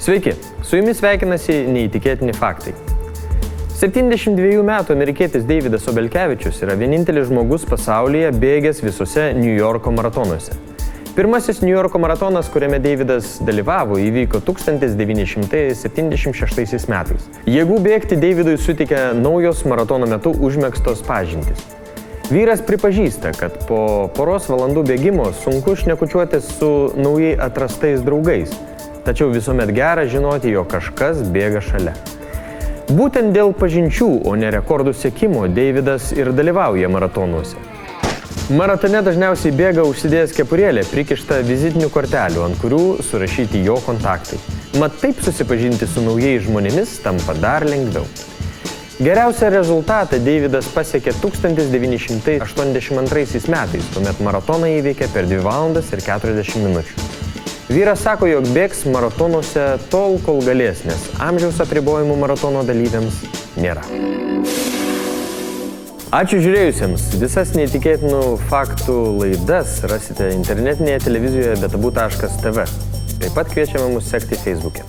Sveiki, su jumis sveikinasi neįtikėtini faktai. 72 metų amerikietis Deividas Obelkevičius yra vienintelis žmogus pasaulyje bėgęs visose New Yorko maratonuose. Pirmasis New Yorko maratonas, kuriame Deividas dalyvavo, įvyko 1976 metais. Jėgų bėgti Deividui suteikė naujos maratono metu užmegztos pažintys. Vyras pripažįsta, kad po poros valandų bėgimo sunku šnekučiuotis su naujai atrastais draugais, tačiau visuomet gera žinoti, jog kažkas bėga šalia. Būtent dėl pažinčių, o ne rekordų siekimo, Deividas ir dalyvauja maratonuose. Maratone dažniausiai bėga užsidėjęs kepurėlę, prikištą vizitinių kortelių, ant kurių surašyti jo kontaktai. Mat taip susipažinti su naujais žmonėmis tampa dar lengviau. Geriausią rezultatą Deividas pasiekė 1982 metais, tuomet maratoną įveikė per 2 valandas ir 40 minučių. Vyras sako, jog bėgs maratonuose tol, kol galės, nes amžiaus apribojimų maratono dalyviams nėra. Ačiū žiūrėjusiems. Visas neįtikėtinų faktų laidas rasite internetinėje televizijoje betabu.tv. Taip pat kviečiame mus sekti Facebook'e.